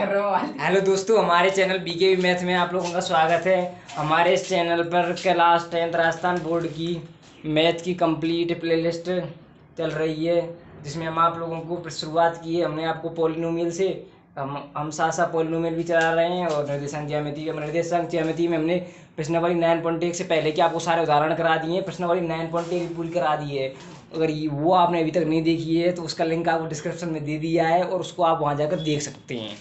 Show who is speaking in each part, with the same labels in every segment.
Speaker 1: कर रहा हूँ।
Speaker 2: हेलो दोस्तों, हमारे चैनल बीके मैथ में आप लोगों का स्वागत है। हमारे इस चैनल पर क्लास 10th राजस्थान बोर्ड की मैथ की कंप्लीट प्लेलिस्ट चल रही है, जिसमें हम आप लोगों को शुरुआत की है। हमने आपको पॉलिनोमियल से हम साथ साथ पॉलिनोमियल भी चला रहे हैं और निर्देशांक ज्यामिति में हमने प्रश्नावली 9.1 से पहले के आपको सारे उदाहरण करा दिए हैं। प्रश्नावली 9.1 भी पूरी करा दी है। अगर वो आपने अभी तक नहीं देखी है तो उसका लिंक आपको डिस्क्रिप्शन में दे दिया है और उसको आप वहाँ जाकर देख सकते हैं।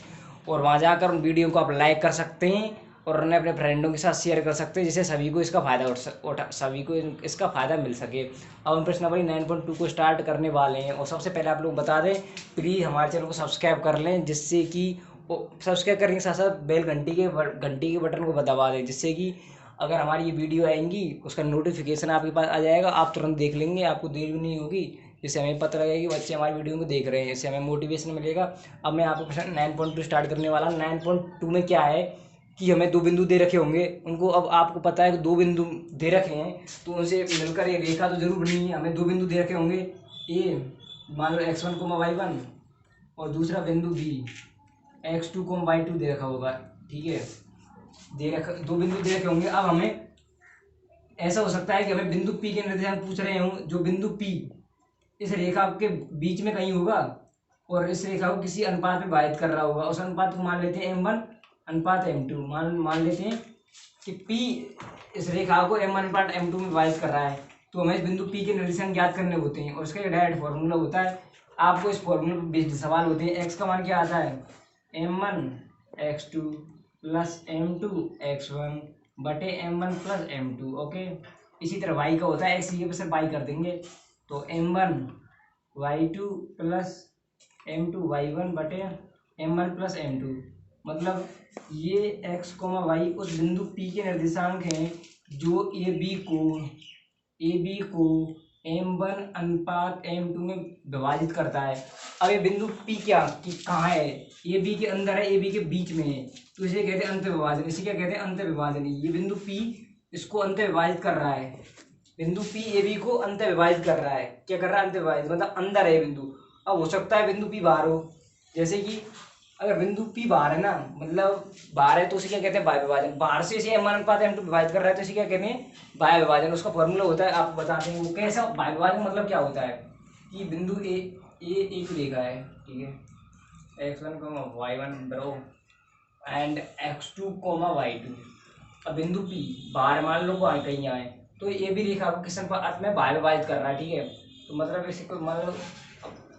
Speaker 2: और वहाँ जाकर उन वीडियो को आप लाइक कर सकते हैं और उन्हें अपने फ्रेंडों के साथ शेयर कर सकते हैं, जिससे सभी को इसका फ़ायदा मिल सके। अब हम प्रश्नावली 9.2 को स्टार्ट करने वाले हैं। और सबसे पहले आप लोग बता दें, प्लीज़ हमारे चैनल को सब्सक्राइब कर लें, जिससे कि सब्सक्राइब करने के साथ साथ बेल घंटी के बटन को दबा दें, जिससे कि अगर हमारी ये वीडियो आएंगी उसका नोटिफिकेशन आपके पास आ जाएगा, आप तुरंत देख लेंगे, आपको देर भी नहीं होगी, जिससे हमें पता लगेगा कि बच्चे हमारी वीडियो को देख रहे हैं, इससे हमें मोटिवेशन मिलेगा। अब मैं आपको क्वेश्चन 9.2 स्टार्ट करने वाला हूँ। 9.2 में क्या है कि हमें दो बिंदु दे रखे होंगे, उनको अब आपको पता है कि दो बिंदु दे रखे हैं तो उनसे मिलकर ये रेखा तो जरूर नहीं है। हमें दो बिंदु दे रखे होंगे, ए मान लो x1 y1 और दूसरा बिंदु बी x2 y2 दे रखा होगा, ठीक है। दो बिंदु दे रखे होंगे। अब हमें ऐसा हो सकता है कि हमें बिंदु P के निर्देशांक पूछ रहे हों, जो बिंदु P इस रेखा के बीच में कहीं होगा और इस रेखा को किसी अनुपात में विभाजित कर रहा होगा। उस अनुपात को मान लेते हैं m1 अनुपात m2। मान लेते हैं कि P इस रेखा को m1 अनुपात m2 में विभाजित कर रहा है, तो हमें इस बिंदु P के निर्देशांक ज्ञात करने होते हैं और इसका डायरेक्ट फॉर्मूला होता है। आपको इस फॉर्मूले पर बेस्ड सवाल होते हैं। x का मान क्या आता है, m1 x2 plus m2 x1 बटे m1 प्लस m2। ओके, इसी तरह y का होता है, x ये सिर्फ y कर देंगे, तो m1 y2 plus m2 y1 बटे m1 प्लस m2। मतलब ये x, y उस बिंदु P के निर्देशांक हैं जो ए बी को m1 अनुपात m2 में विभाजित करता है। अब ये बिंदु P कहाँ है, ए बी के अंदर है, ए बी के बीच में है, तो इसे कहते हैं अंत विभाजन। इसे क्या कहते हैं, अंत विभाजन। ये बिंदु P इसको अंत विभाजित कर रहा है, बिंदु P ए बी को अंत विभाजित कर रहा है। क्या कर रहा है, अंत विभाजित, मतलब अंदर है बिंदु। अब हो सकता है बिंदु P बाहर हो, जैसे कि अगर बिंदु P बाहर है ना, मतलब बाहर है, तो उसे क्या कहते हैं, बाह्य विभाजन। बाहर से इसे m1 अनुपात m2 विभाजित कर रहा है, तो इसे क्या कहते हैं, बाह्य विभाजन। उसका फॉर्मूला होता है, आप बताते हैं वो कैसा बाह्य विभाजन। मतलब क्या होता है कि बिंदु ए एक रेखा है, ठीक है, x1 y1 bro and x2 y2। अब बिंदु P बाहर मान लो कहीं आए, तो ये भी रेखा को किस अनुपात में बाह्य विभाजित कर रहा है, ठीक है। तो मतलब इसे कोई मान लो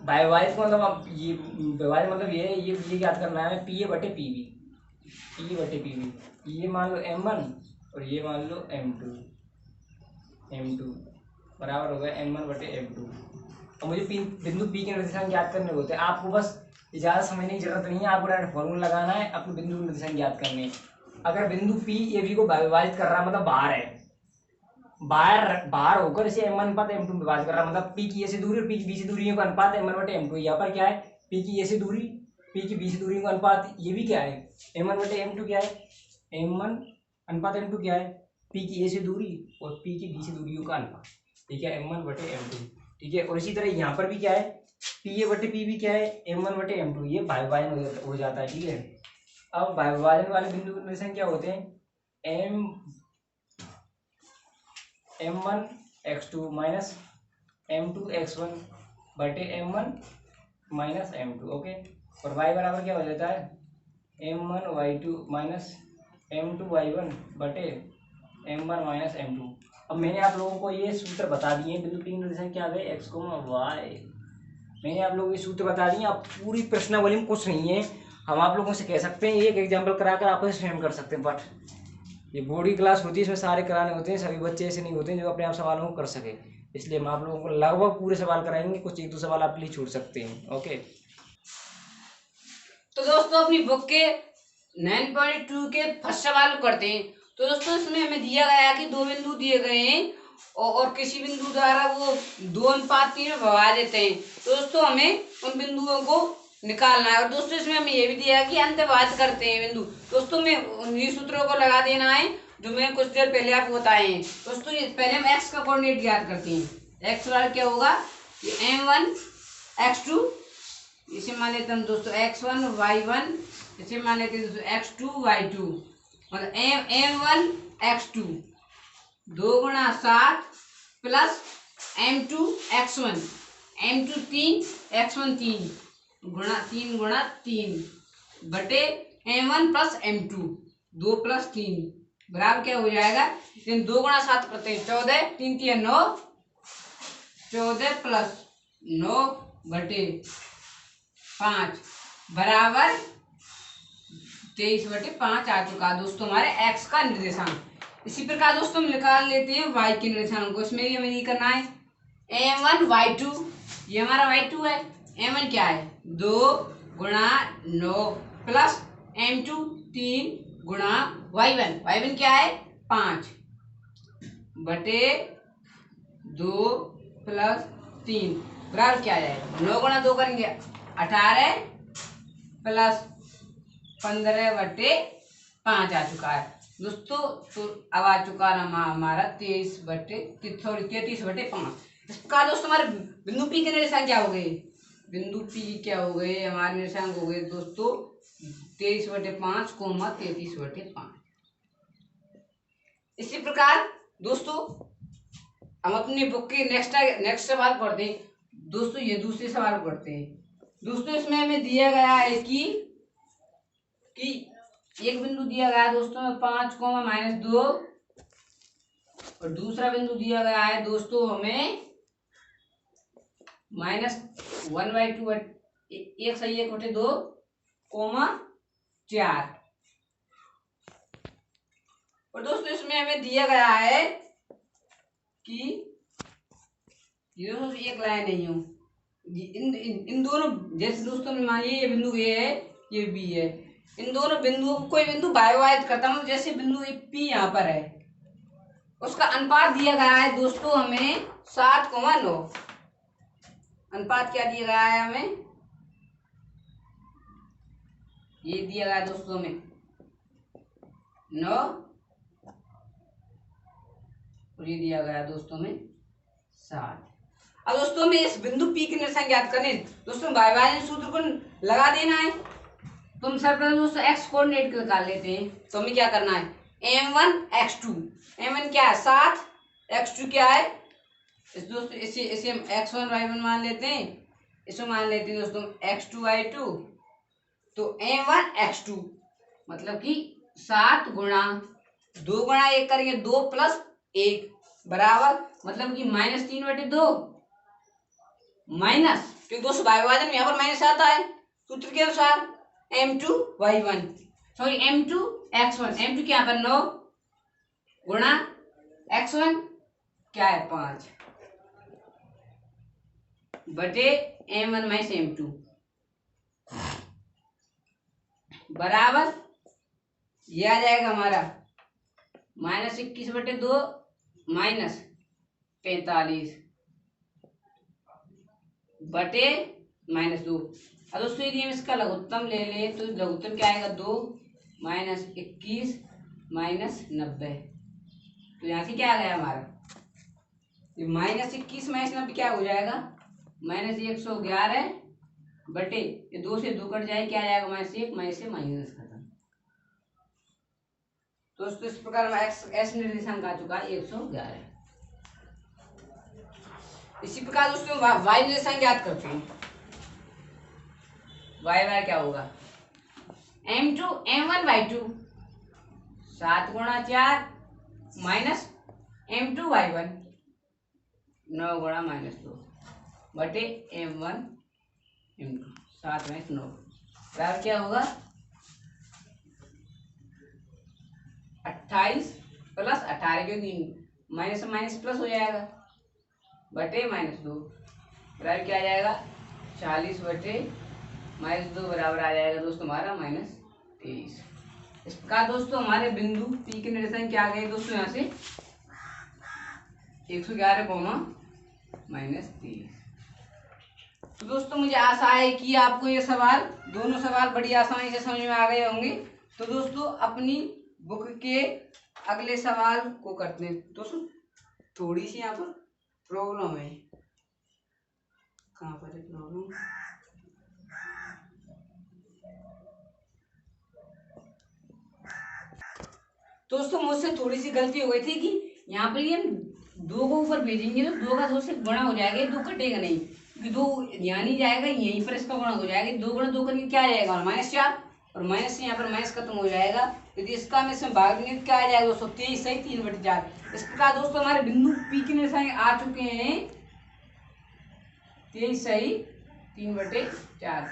Speaker 2: बाह्य विभाजित मतलब अब ये विभाजन मतलब ये याद करना है, पी ए बटे पी बी। ये मान लो m1 और ये मान लो m2 बराबर हो गया m1 बटे m2। और मुझे बिंदु P के निर्देशांक याद करने होते हैं। आपको बस ज़्यादा समझने की जरूरत नहीं है, आपको डायरेक्ट फॉर्मूला लगाना है, अपने बिंदु के निर्देशांक याद करने। अगर बिंदु P ए बी को विभाजित कर रहा है, मतलब बाहर है, बाहर होकर इसे m1 अनुपात m2 में विभाजित कर रहा है, मतलब P की ए से दूरी और P की बी से दूरी का अनुपात m1 बटे m2। यहाँ पर क्या है, P की ए से दूरी, P की बी से दूरी का अनुपात, ये भी क्या है, m1 बटे m2। क्या है, m1 अनुपात m2 क्या है, P की ए से दूरी और P की बी से दूरियों का अनुपात, ठीक है, m1 बटे m2, ठीक है। और इसी तरह यहाँ पर भी क्या है, P ए बटे P भी क्या है, m1 बटे m2। ये बाह्य विभाजन हो जाता है, ठीक है। अब बाह्य विभाजन वाले बिंदु निर्देशांक क्या होते हैं, m1 x2 minus m2 x1 बटे m1 माइनस m2। ओके, और y बराबर क्या हो जाता है, m1 y2 minus m2 y1 बटे m1 माइनस m2। अब मैंने आप लोगों को ये सूत्र बता दिए, बिंदु P निर्देशांक क्या है, x, y। मैंने आप लोगों को ये सूत्र बता दिए। अब पूरी प्रश्नावली में कुछ नहीं है, हम आप लोगों से कह सकते हैं, एक एग्जाम्पल कराकर आप स्वयं कर सकते हैं। बट ये बोर्ड की क्लास होती है, इसमें सारे कराने होते हैं, सभी बच्चे ऐसे नहीं होते हैं जो अपने आप सवालों को कर सके, इसलिए हम आप लोगों को लगभग पूरे सवाल कराएंगे, कुछ एक दो सवाल आपके लिए छूट सकते हैं। ओके,
Speaker 1: तो दोस्तों अपनी बुक के 9.2 के फर्स्ट सवाल को करते हैं। तो दोस्तों इसमें हमें दिया गया है कि दो बिंदु दिए गए हैं और किसी बिंदु द्वारा वो 2:3 में विभाजित हैं। तो दोस्तों हमें उन बिंदुओं को निकालना है। और दोस्तों इसमें हमें ये भी दिया है कि अंतर्भाजित करते हैं बिंदु। दोस्तों में उन्हीं सूत्रों को लगा देना है जो मैं कुछ देर पहले आपको बताए हैं। दोस्तों पहले हम x का कोऑर्डिनेट याद करते हैं। x बराबर क्या होगा, ये m1 x2, इसे मान लेते हम दोस्तों x1 y1 इसे मान लेते हैं दोस्तों x2y2 मतलब m1x2 2 × 7 plus m2x1 m2 3 x1 3 गुणा 3 बटे m1 प्लस m2 2 + 3 बराबर क्या हो जाएगा। 2 × 7 करते हैं 14 3 3 9 14 + 9 बटे 5 बराबर 23/5 आ चुका दोस्तों हमारे x का निर्देशांक। इसी प्रकार दोस्तों हम निकाल लेते हैं y के निर्देशांक को। इसमें भी हमें ये करना है m1 y2 ये हमारा y2 है। m1 क्या है 2 × 9 प्लस m2 3 × y1 क्या है 5 बटे 2 + 3 बराबर क्या आ जाएगा 9 × 2 करेंगे 18 प्लस 15/5 आ चुका है दोस्तों। तो अब आ चुका है हमारा 33/5। इस प्रकार दोस्तों हमारे बिंदु पी के निर्देशांक क्या हो गए। बिंदु पी क्या हो गए हमारे निर्देशांक हो गए दोस्तों 23/5 33/5। इसी प्रकार दोस्तों हम अपनी बुक के नेक्स्ट सवाल पढ़ते हैं दोस्तों। ये दूसरे सवाल पढ़ते हैं दोस्तों। इसमें हमें दिया गया है कि एक बिंदु दिया गया है दोस्तों 5, -2 और दूसरा बिंदु दिया गया है दोस्तों हमें -1/2 1 सही 1/2 4 और दोस्तों इसमें हमें दिया गया है कि ये दोस्तों एक लाइन नहीं हो इन दोनों जैसे दोस्तों मान लीजिए ये बिंदु ए है ये बी है। इन दोनों बिंदुओं को कोई बिंदु वायवाहित करता हूँ जैसे बिंदु पी यहाँ पर है उसका अनुपात दिया गया है दोस्तों हमें 7,9। अनुपात क्या दिया गया है हमें ये दिया गया दोस्तों हमें 9 और ये दिया गया दोस्तों में 7। अब दोस्तों में इस बिंदु पी के निर्देशांक ज्ञात करने दोस्तों वायवाहिक सूत्र को लगा देना है। तो हम सर्वप्रथम दोस्तों x कोऑर्डिनेट निकाल लेते हैं। तो हमें क्या करना है m1 x2 m1 क्या है 7 x2 क्या है इस दोस्तों इसे हम x1 y1 मान लेते हैं। इसको मान लेते हैं दोस्तों x2 y2 तो m1 x2 मतलब कि 7 × 2 × 1 करेंगे 2 + 1 बराबर मतलब कि -3/2 माइनस क्योंकि दोस्तों विभाजन में यहाँ पर माइनस आता है सूत्र के अनुसार m2 y1 sorry m2 x1 m2 क्या पर 9 गुणा x1 क्या है 5 बटे m1 - m2 बराबर ये आ जाएगा हमारा -21/2 -45 बटे -2। अब दोस्तों यदि हम इसका लघुत्तम ले लें तो लघुत्तम क्या आएगा 2 - 21 - 90। तो यहाँ से क्या आ गया हमारा ये -21 - 90 क्या हो जाएगा -111 बटे ये 2 से 2 कट जाए क्या आ जाएगा -1 से माइनस खत्म। दोस्तों इस प्रकार एक्स निर्देशांक आ चुका है 111। इसी प्रकार दोस्तों वाई निर्देशांक ज्ञात करते हैं। वाई क्या होगा m2 m1 y2 7 × 4 minus m2 y1 9 × -2 बटे m1 m2 7 - 9 बराबर क्या होगा 28 + 18 के 3 माइनस माइनस प्लस हो जाएगा बटे -2 बराबर क्या आ जाएगा 40 बटे -2 बराबर आ जाएगा दोस्तों हमारा -23। इस प्रकार दोस्तों हमारे बिंदु पी के निर्देशांक क्या आ गए दोस्तों यहाँ से 111, -23। तो दोस्तों मुझे आशा है कि आपको ये सवाल दोनों सवाल बड़ी आसानी से समझ में आ गए होंगे। तो दोस्तों अपनी बुक के अगले सवाल को करते हैं। दोस्तों थोड़ी सी यहाँ पर प्रॉब्लम है कहाँ पर है प्रॉब्लम तो दोस्तों मुझसे थोड़ी सी गलती हो गई थी कि यहाँ पर ये 2 को ऊपर भेजेंगे तो 2 का 2 से गुणा हो जाएगा, 2 कटेगा नहीं क्योंकि 2 यहाँ नहीं जाएगा, यहीं पर इसका गुणा हो जाएगा। 2 गुणा 2 करके क्या आ जाएगा, -4, और माइनस से यहाँ पर माइनस खत्म हो जाएगा। यदि इसका हम इसमें भाग देंगे तो क्या आ जाएगा दोस्तों, 23 सही 3/4। इस प्रकार दोस्तों हमारे बिंदु पी के निशान आ चुके हैं 23 सही 3/4।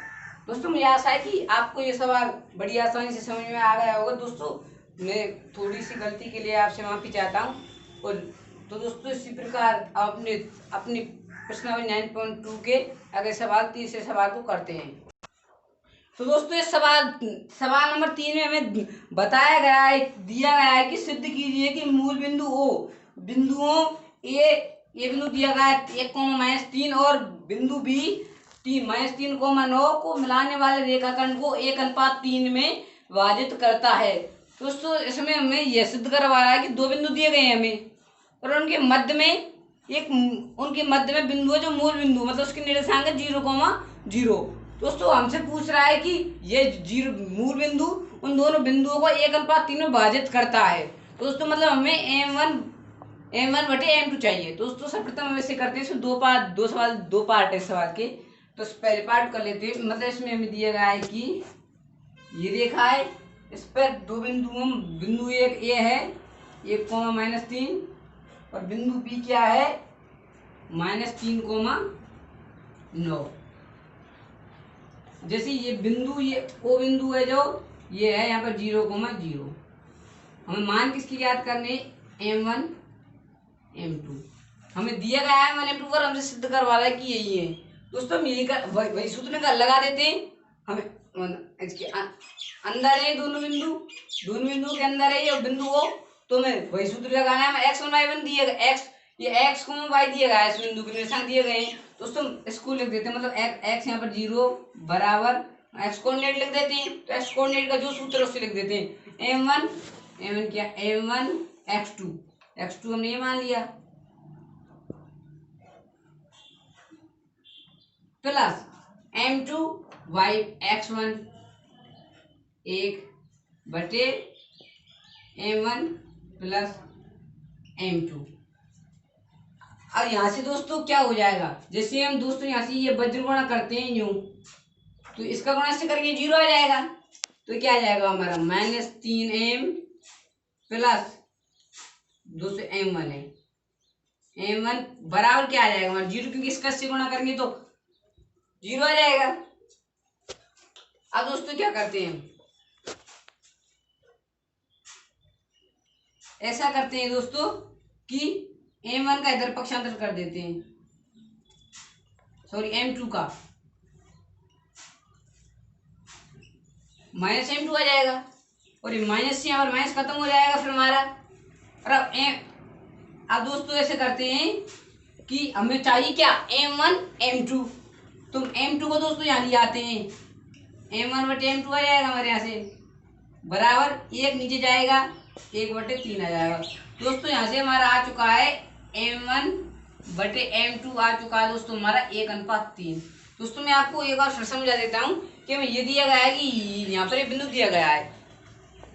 Speaker 1: दोस्तों मुझे आशा है कि आपको ये सवाल बड़ी आसानी से समझ में आ गया होगा। दोस्तों मैं थोड़ी सी गलती के लिए आपसे माफी चाहता हूँ। और तो दोस्तों इसी प्रकार आपने अपनी प्रश्नावली 9.2 के अगले सवाल तीसरे सवाल को करते हैं। तो दोस्तों इस सवाल नंबर 3 में हमें बताया गया है, दिया गया है कि सिद्ध कीजिए कि मूल बिंदु ओ बिंदुओं ये बिंदु दिया गया है 1, -3 और बिंदु बी -3, 9 को मिलाने वाले रेखाखंड को 1:3 में विभाजित करता है। दोस्तों इसमें हमें यह सिद्ध करवा रहा है कि 2 बिंदु दिए गए हैं हमें, और उनके मध्य में बिंदु है जो मूल बिंदु, मतलब उसके निर्देशांक है 0,0। दोस्तों हमसे पूछ रहा है कि ये मूल बिंदु उन दोनों बिंदुओं को 1:3 में विभाजित करता है। तो दोस्तों मतलब हमें m1/m2 चाहिए। दोस्तों सर्वप्रथम हम इसे करते हैं, इसमें दो पार्ट है इस सवाल के। तो पहले पार्ट कर लेते हैं। मतलब इसमें हमें दिया गया है कि ये रेखा है, इस पर 2 बिंदु एक ये है 1, और बिंदु बी क्या है -3, 9। जैसे ये बिंदु ये ओ बिंदु है जो ये है यहाँ पर 0,0। हमें मान किसकी याद करने, m1 m2 हमें दिया गया है। m1 m2 पर हमसे सिद्ध करवा रहा है कि यही है। दोस्तों हम यही वही सूत्र का लगा देते हैं। हमें इसके अंदर है दोनों बिंदु के अंदर है ये बिंदु हो, तो हमें वही सूत्र लगाना है। हमें x1 y1 दिए गए, ये x को y दिया गया है, इस बिंदु के निर्देशांक दिए गए हैं। दोस्तों इसको लिख देते हैं, मतलब x यहाँ पर 0 बराबर x कोऑर्डिनेट लिख देते हैं। तो x कोऑर्डिनेट का जो सूत्र है उससे लिख देते हैं m1 क्या m1 x2 हमने ये मान लिया, plus m2 y x1 1/m1 plus m2। अब यहाँ से दोस्तों क्या हो जाएगा, जैसे हम दोस्तों यहाँ से ये वज्र गुणा करते हैं यूं, तो इसका गुणा से करके 0 आ जाएगा। तो क्या आ जाएगा हमारा -3m प्लस 2 से m1 है, m1 बराबर क्या आ जाएगा हमारा 0, क्योंकि इसका से गुणा करेंगे तो 0 आ जाएगा। अब दोस्तों क्या करते हैं, ऐसा करते हैं दोस्तों कि m1 का इधर पक्षांतर कर देते हैं, सॉरी m2 का -m2 आ जाएगा, और ये माइनस से यहाँ पर माइनस खत्म हो जाएगा फिर हमारा। और अब दोस्तों ऐसे करते हैं कि हमें चाहिए क्या m1 m2, तो m2 को दोस्तों यहाँ ले आते हैं, m1/m2 आ जाएगा हमारे यहाँ से, बराबर 1 नीचे जाएगा 1/3 आ जाएगा। दोस्तों यहाँ से हमारा आ चुका है m1/m2 आ चुका है दोस्तों हमारा 1:3। दोस्तों मैं आपको एक बार फिर समझा देता हूँ कि हमें ये दिया गया है कि यहाँ पर बिंदु दिया गया है,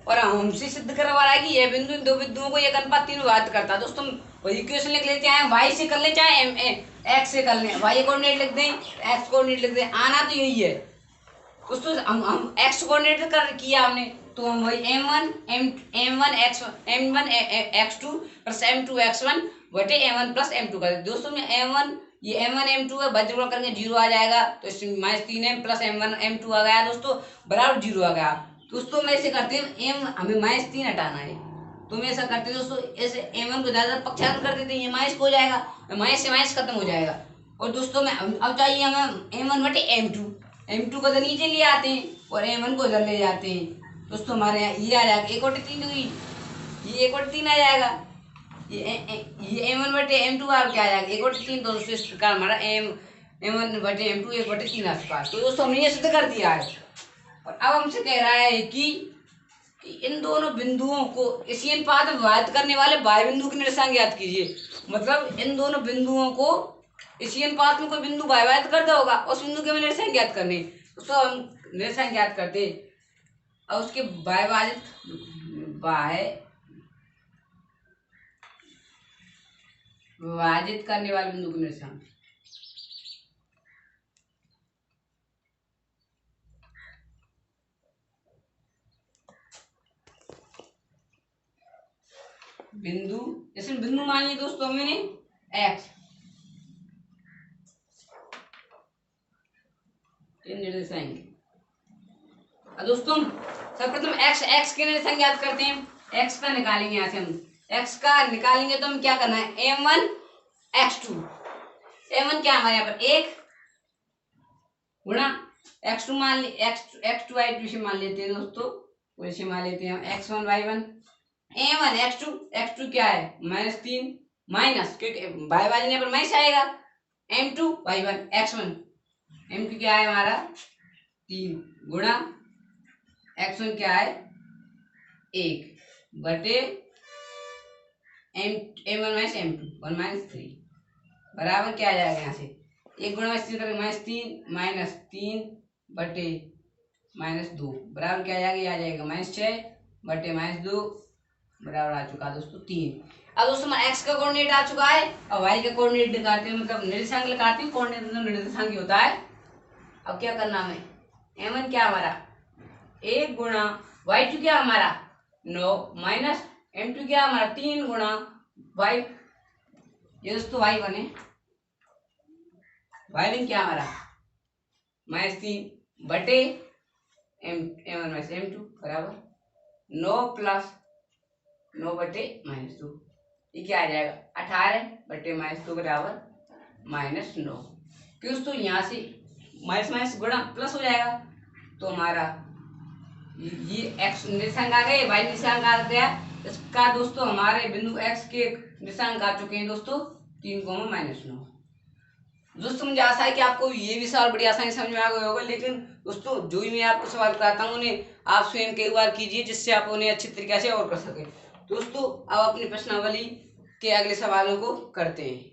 Speaker 1: और हमसे सिद्ध करवा रहा है कि यह बिंदु दो बिंदुओं को 1:3 में विभाजित करता है। दोस्तों वही इक्वेशन लिख लेते हैं, y से कर ले चाहे x से कर ले, y कोऑर्डिनेट लिख दें x कोऑर्डिनेट लिख दें, आना तो यही है। दोस्तों हम x कोऑर्डिनेट कर किया हमने, तो हम वही m1 x2 plus m2 x1/m1 plus m2 कर देते। दोस्तों में m1 m2 है, वज्र गुणा करके 0 आ जाएगा, तो इसमें -3m प्लस m1 m2 आ गया दोस्तों, बराबर 0 आ गया। दोस्तों मैं ऐसे करते हैं, हमें -3 हटाना है, तो मैं ऐसा करते हैं दोस्तों, ऐसे m1 को ज्यादा पक्षांतर कर देते हैं, ये माइनस हो जाएगा, माइनस से माइनस खत्म हो जाएगा। और दोस्तों मैं अब चाहिए हमें m1/m2 को तो नीचे ले आते हैं और m1 को इधर ले जाते हैं। दोस्तों हमारे यहाँ ये आ जाएगा 1/3 हुई, ये 1/3 आ जाएगा, ये m1/m2 आ क्या आ जाएगा 1/3। तो दोस्तों इस प्रकार हमारा m1/m2 1/3 आ चुका है। तो दोस्तों हमने ये सिद्ध कर दिया है, और अब हमसे कह रहा है कि इन दोनों बिंदुओं को इसी अनुपात में विभाजित करने वाले बाह्य बिंदु के निर्देशांक ज्ञात कीजिए। मतलब इन दोनों बिंदुओं को इसी अनुपात में कोई बिंदु विभाजित करता होगा, उस बिंदु के हमें निर्देशांक ज्ञात करने, उसको हम निर्देशांक ज्ञात करते, और उसके बाह्य विभाजित करने वाले बिंदु के निर्देशांक। बिंदु, इसमें बिंदु मान लिया दोस्तों मैंने x, निर्देशांक। अब दोस्तों सर्वप्रथम x के निर्देशांक याद करते हैं। x का निकालेंगे, यहाँ से हम x का निकालेंगे तो हम क्या करना है, m1 x2। m1 क्या हमारे यहाँ पर 1 गुणा x2 मान ली, x2 y2 से मान लेते हैं दोस्तों, वैसे मान लेते हैं हम x1 y1, m1 x2 क्या है -3 माइनस, क्योंकि y वाले पर माइनस आएगा, m2 y1 x1, m2 क्या है हमारा 3 गुणा x1 क्या है 1 बटे m1 माइनस m2 1 माइनस 3 बराबर क्या आ जाएगा, यहाँ से 1 गुणा -3 माइनस 3 बटे -2 बराबर क्या आ जाएगा, ये आ जाएगा -6 बटे -2 बराबर आ चुका है दोस्तों 3। अब दोस्तों x का कोऑर्डिनेट आ चुका है, अब y का कोऑर्डिनेट निकालते हैं, मतलब निर्देशांक लगाते हैं। कोऑर्डिनेट मतलब निर्देशांक ही होता है। अब क्या करना हमें, m1 क्या हमारा 1 गुणा y2 क्या हमारा 9 माइनस m2 क्या हमारा 3 गुणा y, ये दोस्तों y1 है, y1 क्या हमारा -3 बटे m1 माइनस m2 बराबर 9 प्लस 9 बटे -2, ये क्या आ जाएगा 18 बटे -2 बराबर -9। क्यों दोस्तों, यहाँ से माइनस माइनस गुणा प्लस हो जाएगा, तो हमारा ये x निर्देशांक आ गए, y निर्देशांक आ गया। इसका दोस्तों हमारे बिंदु x के निर्देशांक आ चुके हैं दोस्तों 3, -9। दोस्तों मुझे आशा है कि आपको ये भी सवाल बड़ी आसानी समझ में आ गया होगा, लेकिन दोस्तों जो भी मैं आपको सवाल कराता हूँ उन्हें आप स्वयं कई बार कीजिए, जिससे आप उन्हें अच्छी तरीके से और कर सकें। दोस्तों अब अपनी प्रश्नावली के अगले सवालों को करते हैं।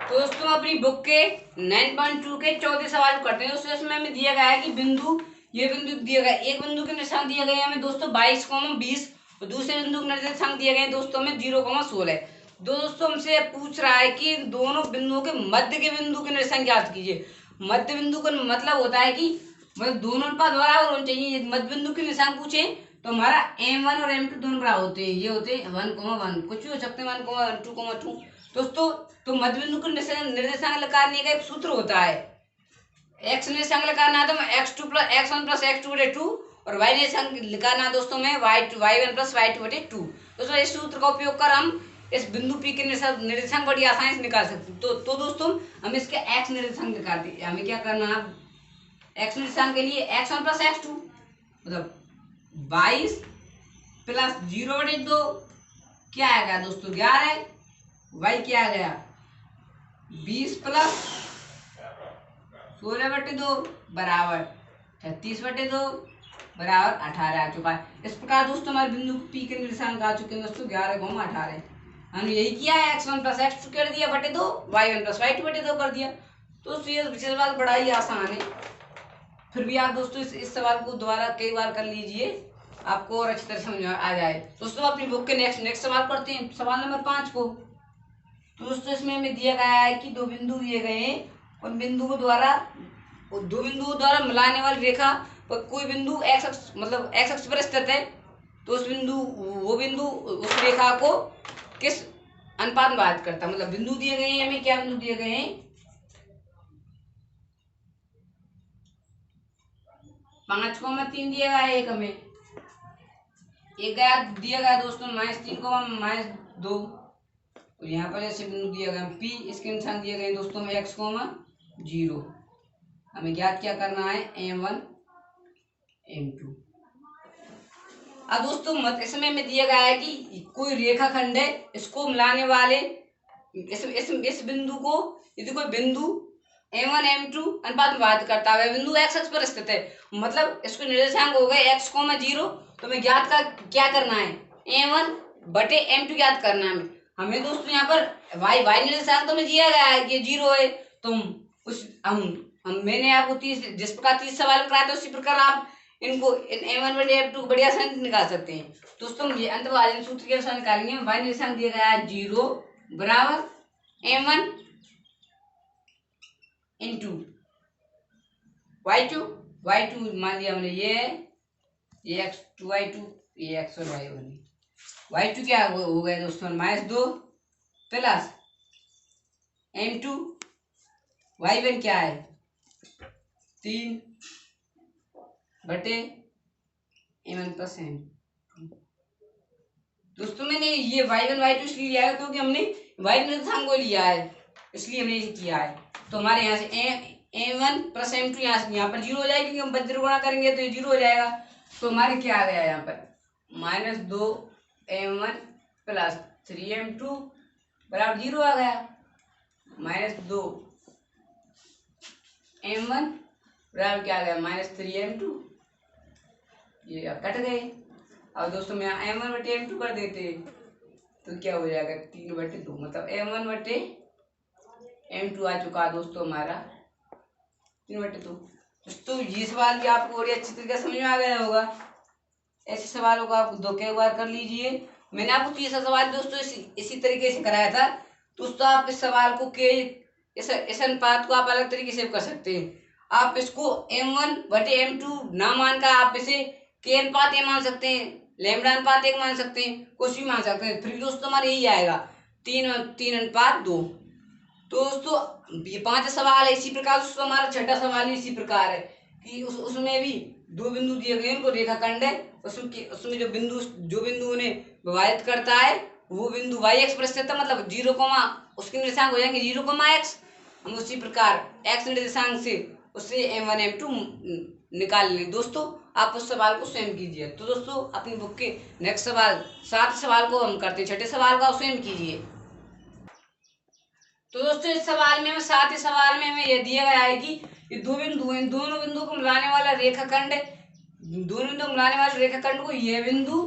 Speaker 1: तो दोस्तों अपनी बुक के 9.2 के 14 सवाल करते हैं। दोस्तों इसमें हमें दिया गया है कि बिंदु, ये बिंदु दिया गया, एक बिंदु के निर्देशांक दिए गए हैं हमें दोस्तों 22,20 और दूसरे बिंदु के निर्देशांक दिए गए हैं दोस्तों हमें 0,16। दोस्तों हमसे पूछ रहा है कि दोनों बिंदुओं के मध्य के बिंदु के निर्देशांक ज्ञात कीजिए। मध्य बिंदु का मतलब होता है कि मतलब दोनों अनुपात बराबर होने चाहिए। मध्य बिंदु के निर्देशांक पूछे तो हमारा m1 और m2 दोनों बराबर होते हैं, ये होते हैं 1,1, कुछ भी हो सकते हैं 1,2,2। दोस्तों तो मध्य बिंदु के निर्देशांक निकालने का एक सूत्र होता है, x निर्देशांक निकालना है तो x2 plus x1 plus x2 बटे 2 और y निर्देशांक निकालना है दोस्तों में y1 प्लस y2 बटे 2। दोस्तों इस सूत्र का उपयोग कर हम इस बिंदु P के निर्देशांक बड़ी आसानी से निकाल सकते हैं। तो दोस्तों हम इसके x निर्देशांक निकालते हैं। हमें क्या करना है, x निर्देशांक के लिए x1 प्लस x2 मतलब 22 प्लस 0/2 क्या आएगा दोस्तों 11, y क्या आ गया 20 प्लस 16/2 बराबर 36/2 बराबर 18 आ चुका है। इस प्रकार दोस्तों हमारे बिंदु P के निर्देशांक आ चुके हैं दोस्तों 11,18। हमने यही किया है, x1 प्लस x2 कर दिया बटे 2, y1 प्लस y2 बटे 2 कर दिया। तो ये विशेष बात बड़ा ही आसान है, फिर भी आप दोस्तों इस सवाल को दोबारा कई बार कर लीजिए, आपको और अच्छी तरह समझ में आ जाए। दोस्तों अपनी बुक के नेक्स्ट सवाल पढ़ते हैं, सवाल नंबर 5 को। तो दोस्तों इसमें हमें दिया गया है कि दो बिंदु दिए गए हैं, उन बिंदुओं द्वारा मिलाने वाली रेखा पर कोई बिंदु x अक्ष मतलब x अक्ष पर स्थित है, तो उस बिंदु उस रेखा को किस अनुपात में बात करता है। मतलब बिंदु दिए गए हैं हमें, क्या बिंदु दिए गए हैं 5,3 दिया गया है, एक हमें एक दिया गया दोस्तों -3, -2 और यहाँ पर ऐसे बिंदु दिया गया P, इसके निशान दिए गए दोस्तों में x, 0। हमें ज्ञात क्या करना है m1 m2। अब दोस्तों इसमें हमें दिया गया है कि कोई रेखाखंड है, इसको मिलाने वाले इस बिंदु को, यदि कोई बिंदु m1 m2 अनुपात में बात करता है, बिंदु x अक्ष पर स्थित है, मतलब इसको निर्देशांक हो गए x, 0। तो हमें ज्ञात का क्या करना है m1 बटे m2 ज्ञात करना है हमें दोस्तों। यहाँ पर y निर्देशांक तो हमें दिया गया है कि 0 है, तो मैंने आपको 30 जिस प्रकार 30 सवाल कराए थे उसी प्रकार आप इनको m1 बटे m2 बड़ी आसानी निकाल सकते हैं। दोस्तों ये अंतर्वाचन सूत्र के अनुसार निकालेंगे। y निर्देशांक दिया गया है 0, बराबर m1 इंटू y2 मान लिया हमने ये x2 y2 ये x और y1 y2 क्या हो गया दोस्तों -2 प्लस m2 y1 क्या है 3 बटे m1 प्लस m। दोस्तों मैंने ये y1 y2 इसलिए लिया है क्योंकि हमने y निर्देशांक को लिया है, इसलिए हमने ये किया है। तो हमारे यहाँ से m1 प्लस m2 यहाँ पर 0 हो जाएगा क्योंकि हम बज्र गुणा करेंगे तो ये 0 हो जाएगा। तो हमारे क्या आ गया यहाँ पर -2 m1 प्लस 3m2 बराबर 0 आ गया। -2 m1 बराबर क्या आ गया -3m2, ये कट गए। अब दोस्तों में यहाँ m1 बटे m2 कर देते तो क्या हो जाएगा 3 बटे 2 मतलब m1 बटे m2 आ चुका है दोस्तों हमारा 3 बटे 2। दोस्तों ये सवाल भी आपको बड़ी अच्छी तरीके से समझ में आ गया होगा। ऐसे सवालों को आप दो कई बार कर लीजिए। मैंने आपको तीसरा सवाल दोस्तों इसी तरीके से कराया था। दोस्तों आप इस सवाल को के इस अनुपात को आप अलग तरीके से कर सकते हैं। आप इसको m1 बटे m2 ना मानकर आप इसे के अनुपात ए मान सकते हैं, लैम्बडा अनुपात 1 मान सकते हैं, कुछ भी मान सकते हैं। फिर भी दोस्तों हमारे यही आएगा 3:2। तो दोस्तों ये 5 सवाल है। इसी प्रकार दोस्तों हमारा छठा सवाल भी इसी प्रकार है कि उसमें भी 2 बिंदु दिए गए उनको रेखाखंड है, उसमें जो बिंदु उन्हें विभाजित करता है वो बिंदु y x पर स्थित है, मतलब 0, उसके निर्देशांक हो जाएंगे 0, x। हम उसी प्रकार x निर्देशांक से उससे m1 m2 निकाल लें। दोस्तों आप उस सवाल को स्वयं कीजिए। तो दोस्तों अपनी बुक के नेक्स्ट सवाल 7 सवाल को हम करते हैं, छठे सवाल का स्वयं कीजिए। तो दोस्तों इस सवाल में हमें 7 सवाल में हमें यह दिया गया है कि ये 2 बिंदु हैं, दोनों बिंदु को मिलाने वाला रेखाखंड है। दोनों बिंदु को मिलाने वाले रेखाखंड को यह बिंदु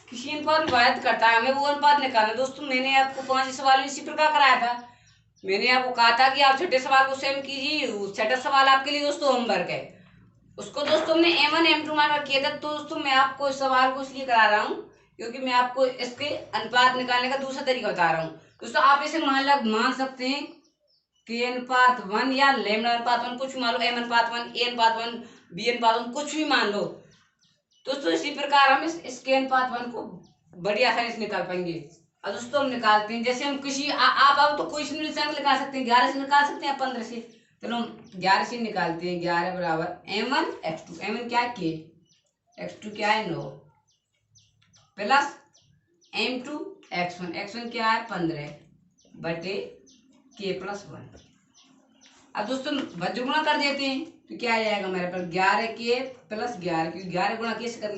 Speaker 1: किसी अनुपात में विभाजित करता है, हमें वो अनुपात निकालना। दोस्तों मैंने आपको 5 सवाल में इसी प्रकार कराया था। मैंने आपको कहा था कि आप छठे सवाल को स्वयं कीजिए। छठा सवाल आपके लिए दोस्तों होमवर्क है, उसको दोस्तों हमने m1 m2 मानकर किया था। तो दोस्तों मैं आपको इस सवाल को इसलिए करा रहा हूँ क्योंकि मैं आपको इसके अनुपात निकालने का दूसरा तरीका बता रहा हूँ। दोस्तों आप इसे मान सकते हैं के अनुपात 1 या लैम्बडा अनुपात 1, कुछ भी मान लो, m अनुपात 1, a अनुपात 1, b अनुपात 1, कुछ भी मान लो। दोस्तों इसी प्रकार हम इस के अनुपात 1 को बड़ी आसानी से निकाल पाएंगे। और दोस्तों हम निकालते हैं, जैसे हम किसी आप तो कोई से निर्देशांक निकाल सकते हैं, 11 से निकाल सकते हैं, 15 से। चलो हम 11 से निकालते हैं। 11 बराबर m1 x2, m1 क्या है k, x2 क्या है 9, प्लस m2 x1, x1 क्या है 15 बटे k प्लस 1। अब दोस्तों वज्र गुणा कर देते हैं तो क्या आ जाएगा हमारे पास 11k प्लस 11, क्योंकि 11 गुणा k से करते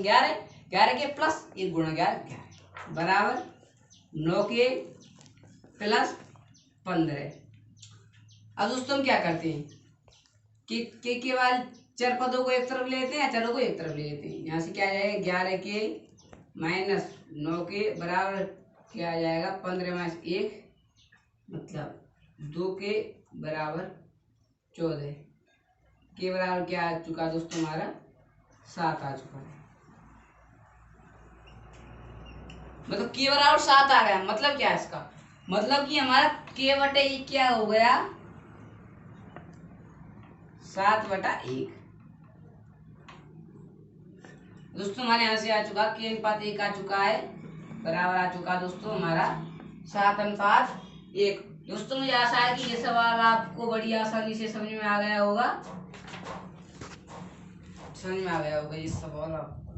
Speaker 1: 11k प्लस 1 गुणा 11 बराबर 9k प्लस 15। अब दोस्तों हम क्या करते हैं कि के बाद चर पदों को एक तरफ ले लेते हैं, चरों को एक तरफ ले लेते हैं। यहाँ से क्या आ जाएगा 11k माइनस 9k बराबर क्या आ जाएगा 15 माइनस 1, मतलब 2k बराबर 14। के बराबर क्या आ चुका दोस्तों हमारा 7 आ चुका है, मतलब के बराबर 7 आ गया। मतलब क्या है इसका मतलब कि हमारा के बटे 1 क्या हो गया 7/1। दोस्तों हमारे यहाँ से आ चुका के अनुपात 1 आ चुका है, बराबर आ चुका दोस्तों हमारा 7:1। दोस्तों मुझे आशा है कि ये सवाल आपको बड़ी आसानी से समझ में आ गया होगा, ये सवाल आपको।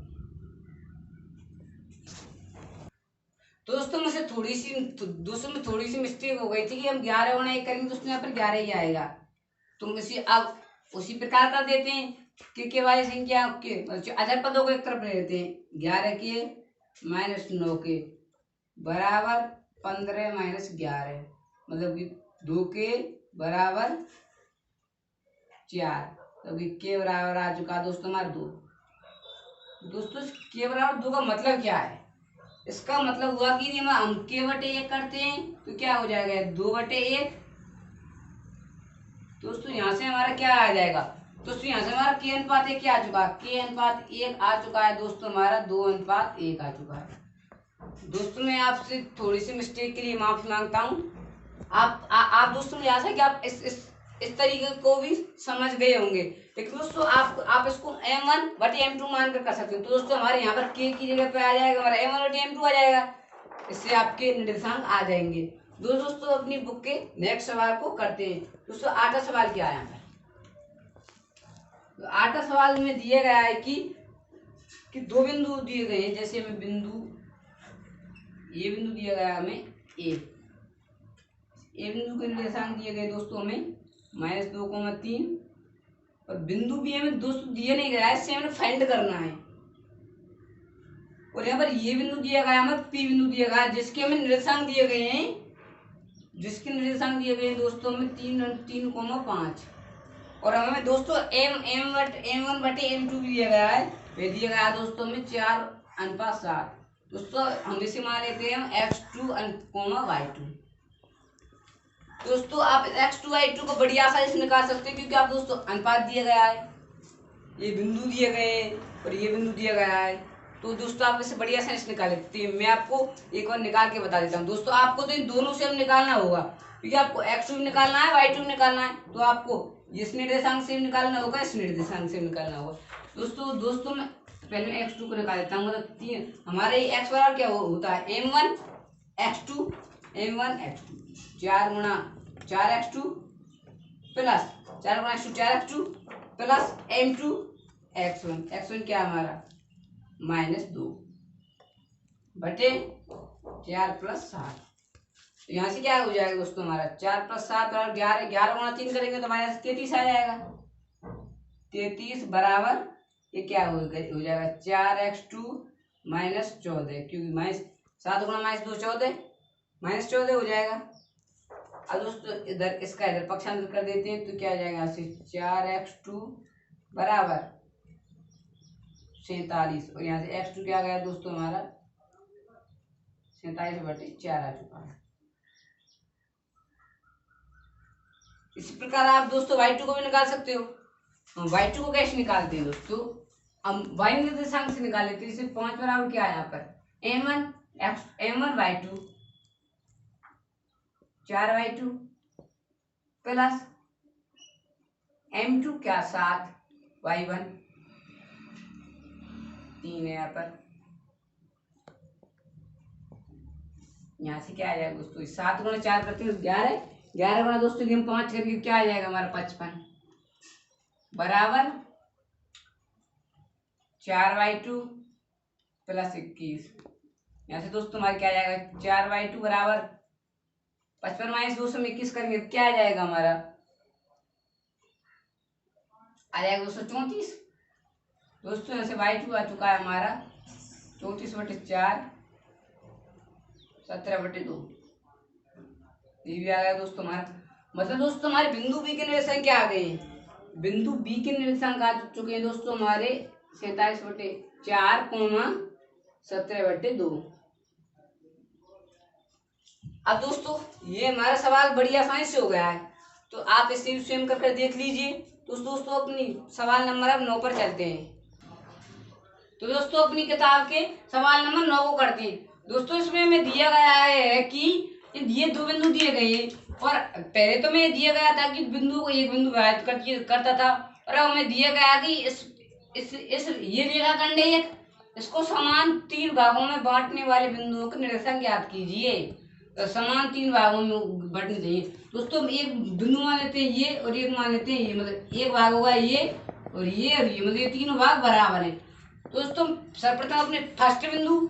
Speaker 1: तो दोस्तों मुझसे थोड़ी सी मिस्टेक हो गई थी कि हम 11 गुणा 1 करेंगे, दोस्तों यहाँ पर 11 ही आएगा। तो अब उसी प्रकार कर देते हैं कि वाली संख्या के अचर पदों को एक तरफ ले लेते हैं। 11k माइनस 9k बराबर 15 माइनस 11, मतलब कि 2k बराबर 4, तो के बराबर आ चुका दोस्तों हमारा 2। दोस्तों के बराबर 2 का मतलब क्या है? इसका मतलब हुआ कि हम के बटे 1 करते हैं तो क्या हो जाएगा 2/1। दोस्तों यहाँ से हमारा क्या आ जाएगा, दोस्तों यहाँ से हमारा के अनुपात 1 क्या आ चुका है, के अनुपात 1 आ चुका है दोस्तों हमारा 2:1 आ चुका है। दोस्तों मैं आपसे थोड़ी सी मिस्टेक के लिए माफी मांगता हूँ। आप दोस्तों मुझे आशा है कि आप इस तरीके को भी समझ गए होंगे। लेकिन दोस्तों आप इसको m1 बटे m2 मानकर कर सकते हो। तो दोस्तों हमारे यहाँ पर k की जगह पे आ जाएगा हमारा m1 बटे m2 आ जाएगा। इससे आपके निर्देशांक आ जाएंगे। दोस्तों अपनी बुक के नेक्स्ट सवाल को करते हैं। दोस्तों 8वां सवाल क्या है यहाँ पर? तो 8वां सवाल में दिया गया है कि दो बिंदु दिए गए हैं। जैसे हमें ये बिंदु दिया गया हमें ए बिंदु के निर्देशांक दिए गए दोस्तों हमें -2,3 और बिंदु भी हमें दोस्तों दिया नहीं गया है, इससे हमें फाइंड करना है। और यहाँ पर ये बिंदु दिया गया हमें पी बिंदु दिया गया है, जिसके हमें निर्देशांक दिए गए हैं दोस्तों हमें 3,5 और हमें दोस्तों m1 बटे m2 भी दिया गया है। वे दिया गया है दोस्तों हमें 4:7। दोस्तों हम इसे मान लेते हैं x2, y2। दोस्तों आप x2, y2 को बड़ी आसानी से निकाल सकते हैं, क्योंकि आप दोस्तों अनुपात दिया गया है, ये बिंदु दिए गए और ये बिंदु दिया गया है। तो दोस्तों आप इसे बड़ी आसानी से निकाल लेते हैं। मैं आपको एक बार निकाल के बता देता हूँ। दोस्तों आपको तो इन दोनों से हम निकालना होगा, क्योंकि आपको x2 भी निकालना है, y2 भी निकालना है। तो आपको इस निर्देशांक से निकालना होगा, इस निर्देशांक से निकालना होगा। दोस्तों मैं पहले x2 को निकाल देता हूँ। मतलब 3 हमारे x बराबर क्या होता है m1 x2 4 गुणा 4x2 प्लस 4 गुणा x2 4x2 plus m2 x1 क्या हमारा -2 बटे 4 + 7। तो यहाँ से क्या हो जाएगा दोस्तों हमारा 4 + 7 और 11 गुणा 3 करेंगे तो हमारे 33 आ जाएगा। 33 बराबर ये क्या हो जाएगा 4x2 -14, क्योंकि 7 गुणा -2 14 -14 हो जाएगा। अब दोस्तों इसका इधर पक्षांतर कर देते हैं तो क्या आ जाएगा यहाँ से 4x2 बराबर 47 और यहाँ से x2 क्या आ गया दोस्तों हमारा 47 बटे 4 आ चुका है। इसी प्रकार आप दोस्तों y2 को भी निकाल सकते हो। हम y2 को कैसे निकालते हैं दोस्तों? हम y निर्देशांक से निकाल लेते हैं। इसे 5 बराबर क्या है यहाँ पर m1 y2 4y2 plus m2 क्या 7 y1 3 है यहाँ पर। यहाँ से क्या आ जाएगा दोस्तों 7 गुणा 4 करते हैं 11 गुणा दोस्तों हम 5 करके क्या आ जाएगा हमारा 55 बराबर 4y2 प्लस 21। यहाँ से दोस्तों हमारे क्या आ जाएगा 4y2 बराबर 55 - 2 में 21 करेंगे क्या आ जाएगा हमारा आ जाएगा दोस्तों 34। दोस्तों यहाँ से y2 आ चुका है हमारा 34 बटे 4 17 बटे 2। ये भी आ गया दोस्तों हमारा। मतलब दोस्तों हमारे बिंदु बी के निर्देशांक क्या आ गए हैं? बिंदु बी के निर्देशांक आ चुके हैं दोस्तों हमारे 47 बटे 4 17 बटे 2। अब दोस्तों ये हमारा सवाल बड़ी आसानी से हो गया है, तो आप इसे स्वयं करके देख लीजिए। तो दोस्तों अपनी सवाल नंबर अब 9 पर चलते हैं। तो दोस्तों अपनी किताब के सवाल नंबर 9 को करते हैं। दोस्तों इसमें हमें दिया गया है कि ये दो बिंदु दिए गए और पहले तो मैं दिया गया था कि बिंदु को एक बिंदु विभाजित करता था, और अब हमें दिया गया कि इस ये रेखाखंड है एक, इसको समान 3 भागों में बांटने वाले बिंदुओं के निर्देशांक ज्ञात कीजिए। तो समान 3 भागों में बांटने चाहिए। दोस्तों एक बिंदु मान लेते हैं ये और एक मान लेते हैं ये, मतलब एक भाग होगा ये और ये मतलब ये तीनों भाग बराबर है। दोस्तों सर्वप्रथम अपने फर्स्ट बिंदु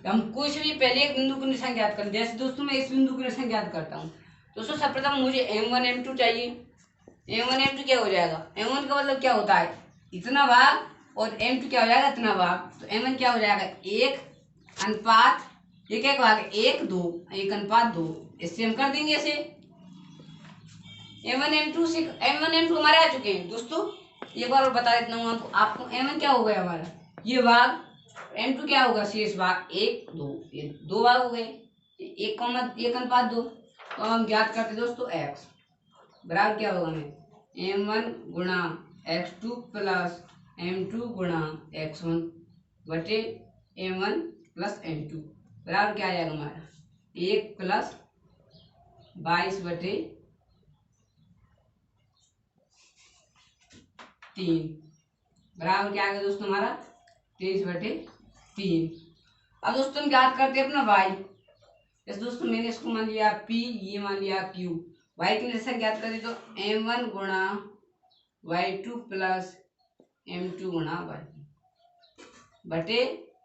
Speaker 1: हम कोई से भी पहले एक बिंदु की निर्देशांक ज्ञात करें। जैसे दोस्तों मैं इस बिंदु की निर्देशांक ज्ञात करता हूँ। दोस्तों सर्वप्रथम मुझे m1 m2 चाहिए। m1 m2 क्या हो जाएगा? m1 का मतलब क्या होता है इतना भाग और m2 क्या हो जाएगा इतना भाग। तो m1 क्या हो जाएगा 1:1 एक भाग 1:2 1:2। इससे हम कर देंगे इसे m1 m2 हमारे आ चुके हैं। दोस्तों एक बार और बता देता हूँ आपको m1 क्या हो गया हमारा ये भाग, m2 क्या होगा शेष भाग 1:2 ये 2 भाग हो गए 1:2। तो हम ज्ञात करते दोस्तों x बराबर क्या होगा हमें m1 गुणा x2 प्लस m2 गुणा x1 बटे m1 प्लस m2 बराबर क्या आ जाएगा हमारा 1 प्लस 22/3 बराबर क्या आ गया दोस्तों हमारा 23/3। अब दोस्तों हम याद करते हैं अपना वाई। जैसे दोस्तों मैंने इसको मान लिया पी, ये मान लिया क्यू। वाई की निरसन याद करें तो m1 गुणा y2 प्लस m2 गुणा y2 बटे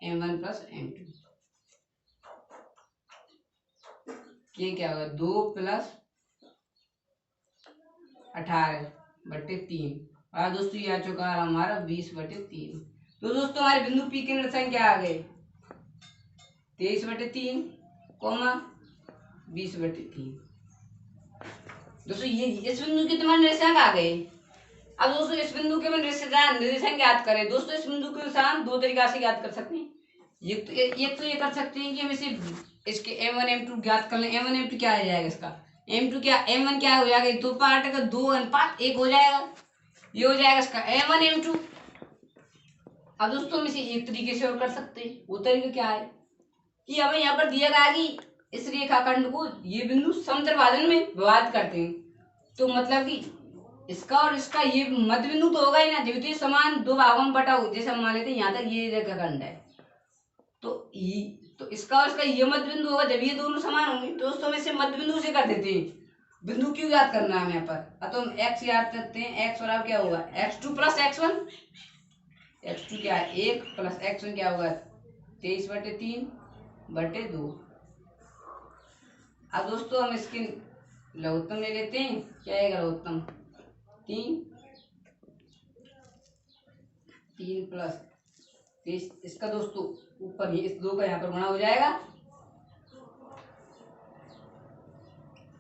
Speaker 1: m1 प्लस m2। ये क्या होगा 2 प्लस 18/3। और दोस्तों ये आ चुका है हमारा 20/3। तो दोस्तों हमारे बिंदु पी के निरसन क्या आ गए 23/3 कोमा 20/3। दोस्तों ये इस बिंदु के तुम्हारे निर्देशांक आ गए। अब दोस्तों इस बिंदु के निर्देशांक ज्ञात करें। दोस्तों इस बिंदु के निर्देशांक दो तरीका से ज्ञात कर सकते हैं। एक तो ये कर सकते हैं कि हम इसे इसके m1 m2 ज्ञात कर लें। m1 m2 क्या आ जाएगा इसका m2 क्या m1 क्या हो जाएगा, दो पार्ट का 2:1 हो जाएगा। ये हो जाएगा इसका m1 m2। अब दोस्तों हम इसे एक तरीके से और कर सकते हैं। वो तरीका क्या है कि हमें यहाँ पर दिया गया कि इस रेखाखंड को ये बिंदु समत्रिभाजन में विभाजित करते हैं। तो मतलब कि इसका और इसका ये मध्य बिंदु तो होगा ही ना, जब तो समान दो भागों में बटा हो। जैसे हम मान लेते हैं यहाँ तक ये रेखाखंड है तो इसका और इसका ये मध्य बिंदु होगा। जब ये दोनों समान होंगे तो दोस्तों हम इसे मध्य बिंदु से कर देते हैं। बिंदु क्यों याद करना है हमें यहाँ पर, तो हम x याद करते हैं। x बराबर क्या होगा x2 प्लस x1। x2 क्या है 1 प्लस x1 क्या होगा 23/3/2। अब दोस्तों हम इसके लघुत्तम ले लेते हैं। क्या आएगा लघुत्तम 3 प्लस 23। इसका दोस्तों ऊपर इस 2 का यहाँ पर गुणा हो जाएगा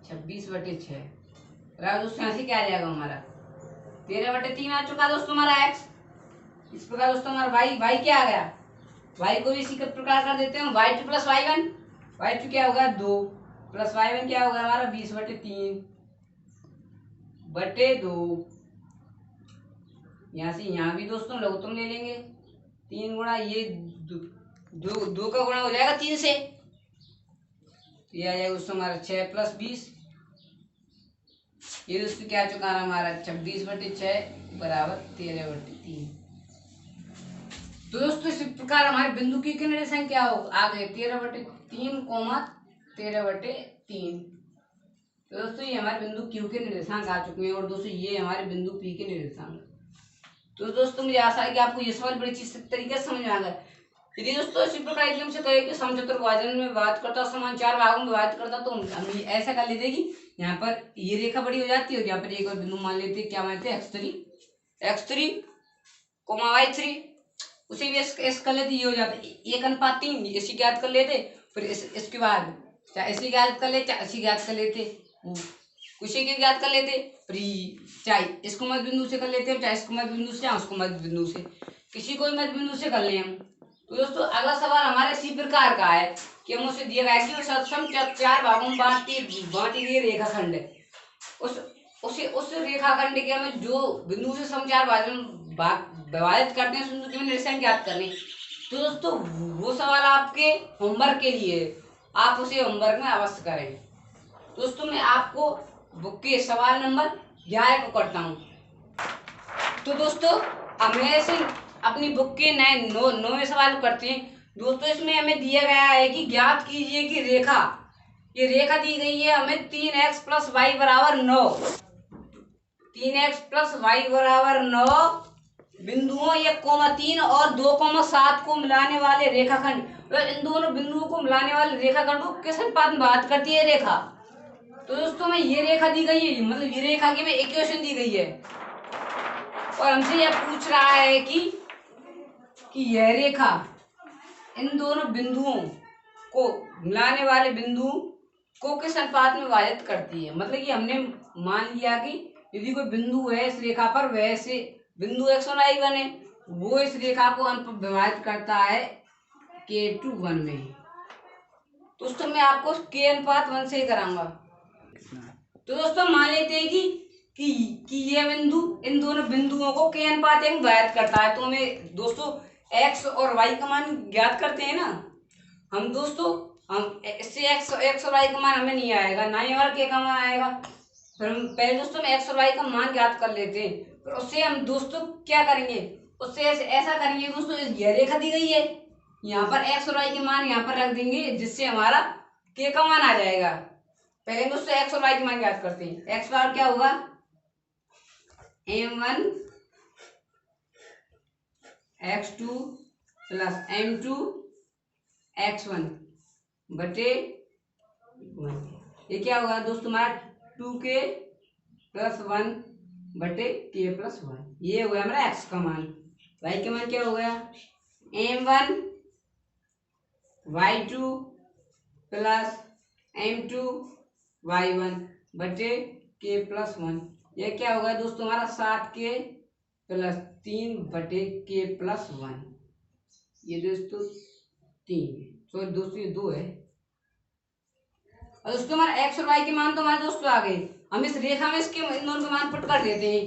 Speaker 1: 26/6। दोस्तों यहाँ से क्या आ जाएगा हमारा 13/3 आ चुका दोस्तों हमारा x। इस प्रकार दोस्तों हमारा y क्या आ गया, y को भी इसी प्रकार कर देते हैं y2 प्लस y1। y2 क्या होगा 2 प्लस y1 क्या होगा हमारा 20/3/2। यहाँ से यहाँ भी दोस्तों लघुत्तम ले लेंगे। 3 गुणा ये 2 का गुणा हो जाएगा 3 से, ये आ जाएगा दोस्तों हमारा 6 प्लस 20। ये दोस्तों क्या आ चुका है हमारा 26/6 बराबर 13/3। तो दोस्तों इस प्रकार हमारे बिंदु की निर्देशांक क्या हो आ गए 13/3 कोमा 13/3। तो दोस्तों ये हमारे बिंदु क्यू के निर्देशांक आ चुके हैं और दोस्तों ये हमारे बिंदु पी के निर्देशांक। तो दोस्तों मुझे आशा है कि आपको ये सवाल बड़ी चीज तरीके से समझ में आ गया। यदि दोस्तों इसी प्रकार यदि हमसे कहे कि समचतुर्भाजन में विभाजित करता समान 4 भागों में विभाजित करता तो हम ऐसा कर लेते कि यहाँ पर ये रेखा बड़ी हो जाती है, यहाँ पर एक और बिंदु मान लेते क्या मानते x3 y3। उसे भी इस कर लेते ये हो जाता 1:3 इसी ज्ञात कर लेते। फिर इसके बाद चाहे इसी ज्ञात कर लेते चाहे इसी ज्ञात कर लेते उसी के ज्ञात कर लेते। फिर चाहे इसको मध्य बिंदु से कर लेते हैं, चाहे इसको मध्य बिंदु से चाहे उसको मध्य बिंदु से, किसी को भी मध्य बिंदु से कर ले हम। तो दोस्तों अगला सवाल हमारे इसी प्रकार का है कि हम उसे दिया गया है कि सम 4 भागों में बांटी गई रेखाखंड है। उस रेखाखंड के हमें जो बिंदु से सम 4 विभाजित करते हैं उस बिंदु के निर्देशांक ज्ञात करने। तो दोस्तों वो सवाल आपके होमवर्क के लिए, आप उसे होमवर्क में अवश्य करें। दोस्तों मैं आपको बुक के सवाल नंबर 11 को करता हूँ। तो दोस्तों हमें से अपनी बुक के नए 9वें सवाल को करते हैं। दोस्तों इसमें हमें दिया गया है कि ज्ञात कीजिए कि ये रेखा दी गई है हमें 3x प्लस वाई बराबर 9। 3x प्लस वाई बराबर 9 बिंदुओं 1,3 और 2,7 को मिलाने वाले रेखाखंड, इन दोनों बिंदुओं को मिलाने वाले रेखाखंड को किस अनुपात में बात करती है रेखा। तो दोस्तों में ये रेखा दी गई है, मतलब ये रेखा की में इक्वेशन दी गई है और हमसे यह पूछ रहा है कि यह रेखा इन दोनों बिंदुओं को मिलाने वाले बिंदु को किस अनुपात में विभाजित करती है। मतलब कि हमने मान लिया कि यदि कोई बिंदु है इस रेखा पर, वैसे बिंदु x1 y1 है, वो इस रेखा को विभाजित करता है k2 1 में। दोस्तों मैं आपको k अनुपात 1 से ही कराऊंगा। तो दोस्तों मान लेते हैं कि ये बिंदु इन दोनों बिंदुओं को k अनुपात 1 में विभाजित करता है। तो हमें दोस्तों x और y का मान ज्ञात करते हैं ना हम। दोस्तों हम इससे एक्स और वाई का मान हमें नहीं आएगा, ना ही हमारा के का मान आएगा। फिर हम पहले दोस्तों हम एक्स और वाई का मान ज्ञात कर लेते हैं। फिर उससे हम दोस्तों क्या करेंगे, उससे ऐसा करेंगे दोस्तों, यह रेखा दी गई है, यहाँ पर एक्स और वाई के मान यहाँ पर रख देंगे, जिससे हमारा के का मान आ जाएगा। पहले दोस्तों एक्स और वाई के मान ज्ञात करते हैं। एक्स बार क्या होगा, m1 x2 plus m2 x1 बटे 1। ये क्या होगा दोस्तों, हमारा 2k प्लस 1 बटे k प्लस 1। ये हो गया हमारा x का मान। y का मान क्या हो गया, m1 y2 plus m2 y1 बटे k प्लस 1। ये क्या होगा दोस्तों, हमारा 7k प्लस 3 बटे k प्लस 1। ये दोस्तों 3 है, सॉरी दोस्तों ये 2 है। और दोस्तों हमारा एक्स और वाई के मान तो हमारे दोस्तों आ गए। हम इस रेखा में इसके इन दोनों के मान पुट कर देते हैं।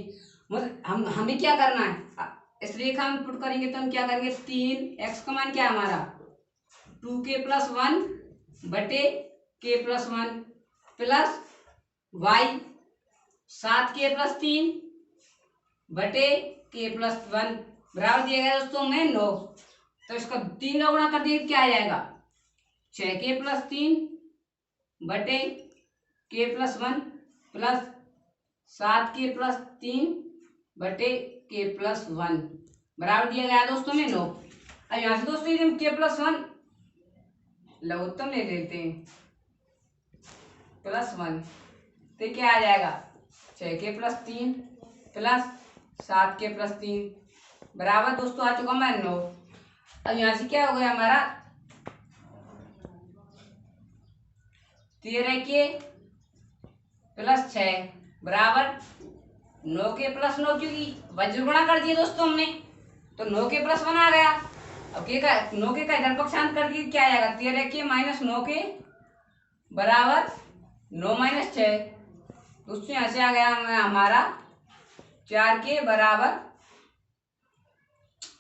Speaker 1: मतलब हमें क्या करना है, इस रेखा में पुट करेंगे तो हम क्या करेंगे, 3 एक्स का मान क्या है हमारा 2k प्लस 1 बटे k plus 1 plus Y 7k plus 3 बटे k प्लस 1 बराबर दिया गया दोस्तों हमें 9। तो इसका 3 का गुणा कर दिए क्या आ जाएगा, 6k प्लस 3 बटे k plus 1 plus 7k plus 3 बटे k प्लस 1 बराबर दिया गया दोस्तों में 9। अब यहाँ से दोस्तों यदि हम k प्लस 1 लघुत्तम ले लेते हैं प्लस 1 तो क्या आ जाएगा, 6k plus 3 plus 7k plus 3 बराबर दोस्तों आ चुका मैं 9। अब यहाँ से क्या हो गया हमारा 13k प्लस 6 बराबर 9k प्लस 9, क्योंकि वज्र गुणा कर दिए दोस्तों हमने, तो 9k प्लस 1 आ गया। अब के का 9k का इधर पक्षांत कर दिए क्या आएगा, 13k माइनस 9k बराबर 9 माइनस 6। दोस्तों यहाँ से आ गया हमारा 4k बराबर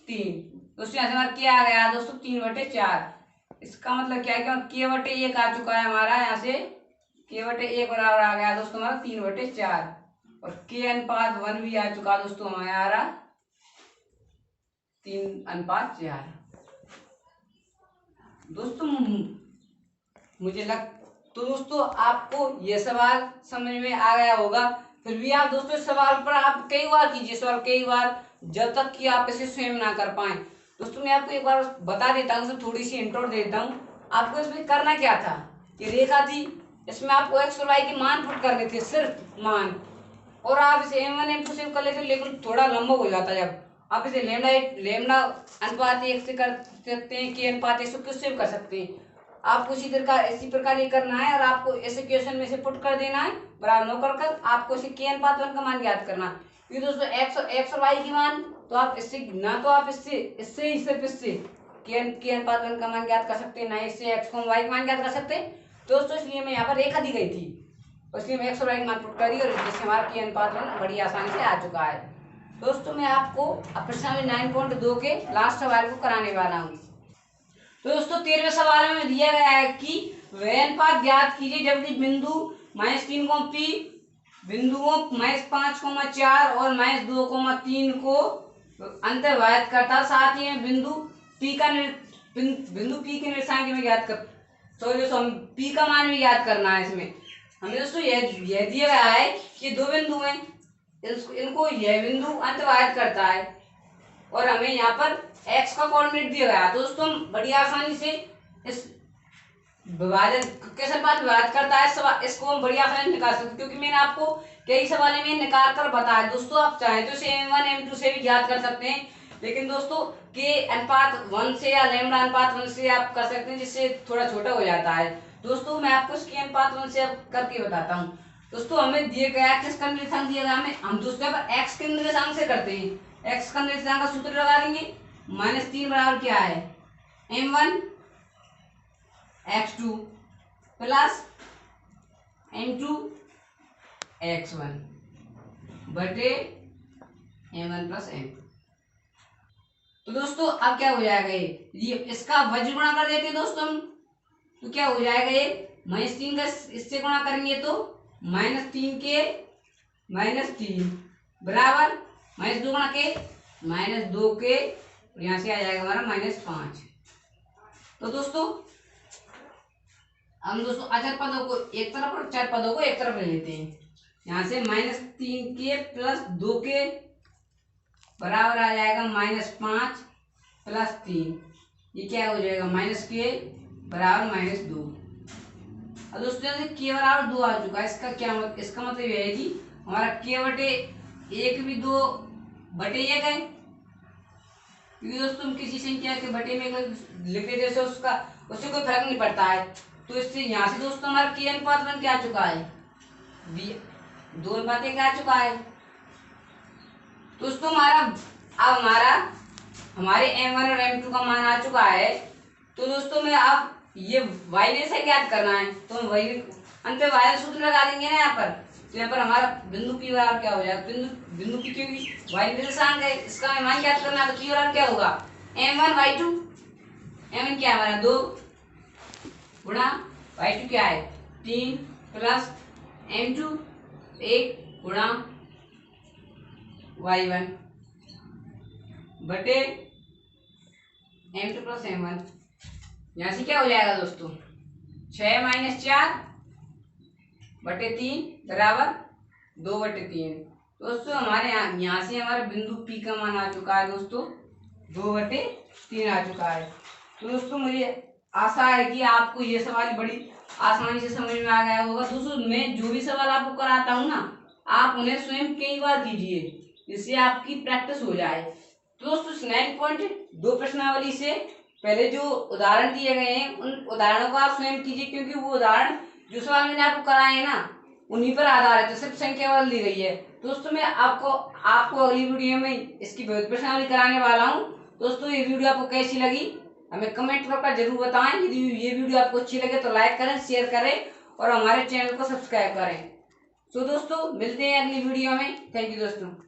Speaker 1: 3। दोस्तों यहाँ से हमारा क्या आ गया दोस्तों 3 बटे 4। इसका मतलब क्या है कि k बटे 1 आ चुका है हमारा, यहाँ से k बटे 1 बराबर आ गया दोस्तों हमारा 3 बटे 4 और k अनुपात 1 भी आ चुका दोस्तों हमारा 3:4। दोस्तों मुझे लग तो दोस्तों आपको ये सवाल समझ में आ गया होगा। फिर भी आप दोस्तों इस सवाल पर आप कई बार कीजिए सवाल, कई बार, जब तक कि आप इसे स्वयं ना कर पाए। दोस्तों मैं आपको एक बार बता देता हूँ, थोड़ी सी इंट्रो देता हूँ आपको। इसमें करना क्या था, ये रेखा थी, इसमें आपको एक्स और वाई के मान पुट करने थे, सिर्फ मान, और आप इसे m1 m2 सेव कर लेते, लेकिन थोड़ा लंबा हो जाता है। जब आप इसे लेमडा अनुपात 1 से कर सकते हैं, के अनुपात 1 से किस सेव कर सकते हैं। आपको इसी प्रकार ये करना है और आपको ऐसे क्वेश्चन में से पुट कर देना है बराबर 9 कर आपको इसे के अनुपात 1 का मान ज्ञात करना है। ये दोस्तों एक्स और वाई की मान, तो आप इससे ना तो आप इससे ही सिर्फ इससे के अनुपात 1 का मान ज्ञात कर सकते हैं, ना इससे एक्स को वाई का मान ज्ञात कर सकते हैं। दोस्तों इसलिए मैं यहाँ पर रेखा दी गई थी, इसलिए मैं एक्स और वाई का मान पुट करी और जिससे हमारा के अनुपात 1 बड़ी आसानी से आ चुका है। दोस्तों मैं आपको प्रश्न 9.2 के लास्ट सवाल को कराने वाला हूँ। तो दोस्तों 13वें सवाल में दिया गया है कि वह अनुपात ज्ञात कीजिए जबकि बिंदु -3, P बिंदुओं -5, 4 और -2, 3 को अंतर्भाजित करता, साथ ही बिंदु P के निर्देशांक में ज्ञात कर। तो दोस्तों हम P का मान भी ज्ञात करना है। इसमें हमें दोस्तों यह दिया गया है कि 2 बिंदु हैं, इनको यह बिंदु अंतर्भाजित करता है और हमें यहाँ पर x का कोऑर्डिनेट दिया गया है। तो दोस्तों हम बड़ी आसानी से इस विभाजन किस अनुपात विभाजित करता है इसको हम बड़ी आसानी से निकाल सकते हैं, क्योंकि मैंने आपको कई सवालों में निकाल कर बताया। दोस्तों आप चाहें तो इसे m1 m2 से भी ज्ञात कर सकते हैं, लेकिन दोस्तों के अनुपात 1 से या लैम्डा अनुपात 1 से आप कर सकते हैं, जिससे थोड़ा छोटा हो जाता है। दोस्तों मैं आपको इसके अनुपात 1 से करके बताता हूँ। दोस्तों हमें दिए गया किसका निर्देशांक दिया गया, हम दोस्तों x के निर्देशांक से करते हैं। x का निर्देशांक का सूत्र लगा देंगे, -3 बराबर क्या है m1 x2 plus m2 x1 बटे m1 प्लस m2। तो दोस्तों अब क्या हो जाएगा, ये इसका वज्र गुणा कर देते हैं दोस्तों हम, तो क्या हो जाएगा, ये -3 का इससे गुणा करेंगे तो -3 के -3 बराबर -2 गुणा के -2 के, और यहाँ से आ जाएगा हमारा -5। तो दोस्तों हम दोस्तों अचर पदों को एक तरफ और चर पदों को एक तरफ ले लेते हैं। यहाँ से -3 के +2 के बराबर आ जाएगा -5 + 3, ये क्या हो जाएगा -k बराबर -2। अब दोस्तों जैसे k बराबर 2 आ चुका है, इसका क्या मतलब, इसका मतलब ये है कि हमारा k बटे 1 भी 2/1 है, क्योंकि दोस्तों हम किसी संख्या के बटे में लिख देते हैं उससे कोई फर्क नहीं पड़ता है। तो इससे यहाँ से दोस्तों हमारा k अनुपात बन के आ चुका है, 2:1 आ चुका है। दोस्तों हमारे m1 और m2 का मान आ चुका है। तो दोस्तों मैं अब ये y से ज्ञात करना है, तो हम वही अंत में y सूत्र लगा देंगे ना यहाँ पर। तो यहाँ पर हमारा बिंदु p बराबर क्या हो जाएगा, बिंदु p क्योंकि y निर्देशांक है, इसका हमें मान ज्ञात करना है। तो p बराबर क्या होगा, m1/2, m1 क्या है हमारा 2 गुणा y2 क्या है 3 प्लस m2 1 गुणा y1 बटे m2 + m1। यहाँ से क्या हो जाएगा दोस्तों, 6 - 4 बटे 3 बराबर 2/3। दोस्तों हमारे यहाँ से हमारे बिंदु P का मान आ चुका है दोस्तों 2/3 आ चुका है। तो दोस्तों मुझे आशा है कि आपको ये सवाल बड़ी आसानी से समझ में आ गया होगा। दोस्तों मैं जो भी सवाल आपको कराता हूँ ना, आप उन्हें स्वयं कई बार कीजिए, जिससे आपकी प्रैक्टिस हो जाए। तो दोस्तों 9.2 प्रश्नावली से पहले जो उदाहरण दिए गए हैं, उन उदाहरणों को आप स्वयं कीजिए, क्योंकि वो उदाहरण जो सवाल मैंने आपको कराए हैं ना, उन्हीं पर आधारित है, सिर्फ संख्या बदल दी गई है। दोस्तों मैं आपको अगली वीडियो में इसकी प्रश्नावली कराने वाला हूँ। दोस्तों ये वीडियो आपको कैसी लगी हमें कमेंट कर जरूर बताएं। यदि ये वीडियो आपको अच्छी लगे तो लाइक करें, शेयर करें और हमारे चैनल को सब्सक्राइब करें। तो दोस्तों मिलते हैं अगली वीडियो में। थैंक यू दोस्तों।